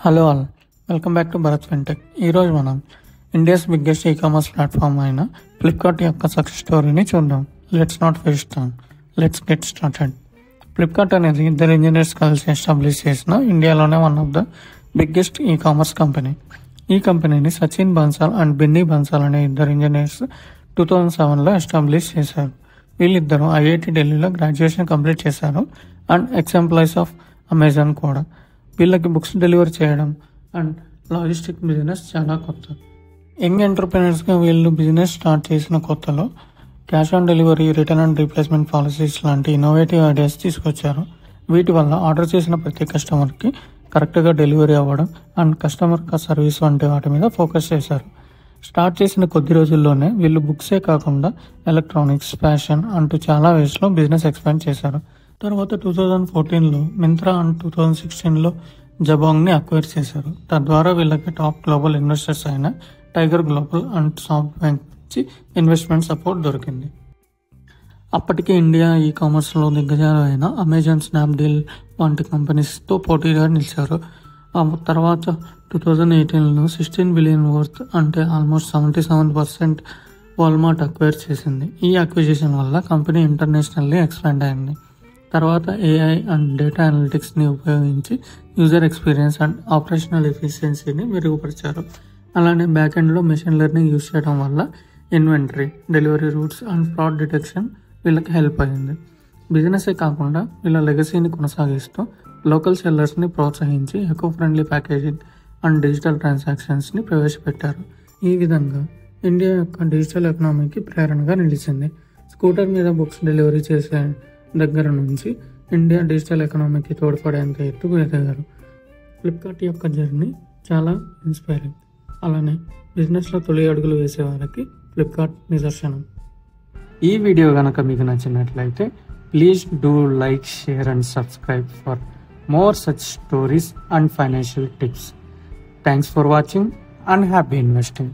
Hello all, welcome back to Bharat fintech. ఈరోజు మనం India's biggest e-commerce platform అయిన ఫ్లిప్కార్ట్ యొక్క సక్సెస్ స్టోరీని చూద్దాం. Let's not waste time, let's get started. Flipkart అనేది ఇద్దరు ఇంజనీర్స్ కలిసి ఎస్టాబ్లిష్ చేసిన ఇండియాలోనే one of the biggest e-commerce company. ఈ కంపెనీని సచిన్ బన్సాల్ అండ్ బిన్నీ బన్సాల్ అనే ఇద్దరు ఇంజనీర్స్ 2007లో ఎస్టాబ్లిష్ చేశారు. వీళ్ళిద్దరూ ఐఐటి ఢిల్లీలో గ్రాడ్యుయేషన్ కంప్లీట్ చేశారు అండ్ ఎక్స్-ఎంప్లాయీస్ ఆఫ్ అమెజాన్ కూడా. వీళ్ళకి బుక్స్ డెలివరీ చేయడం అండ్ లాజిస్టిక్ బిజినెస్ చాలా కొత్త. యంగ్ ఎంటర్ప్రెనర్స్గా వీళ్ళు బిజినెస్ స్టార్ట్ చేసిన కొత్తలో cash on delivery, return and replacement policies లాంటి ఇన్నోవేటివ్ ఐడియాస్ తీసుకొచ్చారు. వీటి వల్ల ఆర్డర్ చేసిన ప్రతి కస్టమర్కి కరెక్ట్గా డెలివరీ అవ్వడం అండ్ కస్టమర్ సర్వీస్ వంటి వాటి మీద ఫోకస్ చేశారు. స్టార్ట్ చేసిన కొద్ది రోజుల్లోనే వీళ్ళు బుక్సే కాకుండా ఎలక్ట్రానిక్స్, ఫ్యాషన్ అంటూ చాలా వేస్లో బిజినెస్ ఎక్స్పాండ్ చేశారు. తర్వాత 2014లో మింత్రా అండ్ 2016లో జబాంగ్ని అక్వైర్ చేశారు. తద్వారా వీళ్ళకి టాప్ గ్లోబల్ ఇన్వెస్టర్స్ అయిన tiger global and soft bank నుంచి ఇన్వెస్ట్మెంట్ సపోర్ట్ దొరికింది. అప్పటికే ఇండియా ఈ-కామర్స్లో దిగ్గజాలు అయిన అమెజాన్, స్నాప్డీల్ వంటి కంపెనీస్తో పోటీగా నిలిచారు. ఆ తర్వాత 2018లో 16 బిలియన్ వర్త్ అంటే ఆల్మోస్ట్ 77% వాల్మార్ట్ అక్వైర్ చేసింది. ఈ అక్విజిషన్ వల్ల కంపెనీ ఇంటర్నేషనల్లీ ఎక్స్పాండ్ అయింది. తర్వాత ఏఐ అండ్ డేటా అనలిటిక్స్ని ఉపయోగించి యూజర్ ఎక్స్పీరియన్స్ అండ్ ఆపరేషనల్ ఎఫిషియన్సీని మెరుగుపరిచారు. అలానే బ్యాక్ ఎండ్లో మెషిన్ లెర్నింగ్ యూజ్ చేయడం వల్ల inventory, delivery routes and fraud detection వీళ్ళకి హెల్ప్ అయింది. బిజినెసే కాకుండా వీళ్ళ లెగసీని కొనసాగిస్తూ లోకల్ సెల్లర్స్ని ప్రోత్సహించి eco friendly packaging and digital ట్రాన్సాక్షన్స్ని ప్రవేశపెట్టారు. ఈ విధంగా ఇండియా యొక్క డిజిటల్ ఎకనామీకి ప్రేరణగా నిలిచింది. స్కూటర్ మీద బుక్స్ డెలివరీ చేసే దగ్గర నుంచి ఇండియా డిజిటల్ ఎకనామీకి తోడ్పడేంత ఎత్తుకు ఎదిగారు. ఫ్లిప్కార్ట్ యొక్క జర్నీ చాలా ఇన్స్పైరింగ్. అలానే బిజినెస్లో తొలి అడుగులు వేసే వారికి ఫ్లిప్కార్ట్ నిదర్శనం. ఈ వీడియో కనుక మీకు నచ్చినట్లయితే please do like, share and subscribe for more such stories and financial tips. Thanks for watching and happy investing.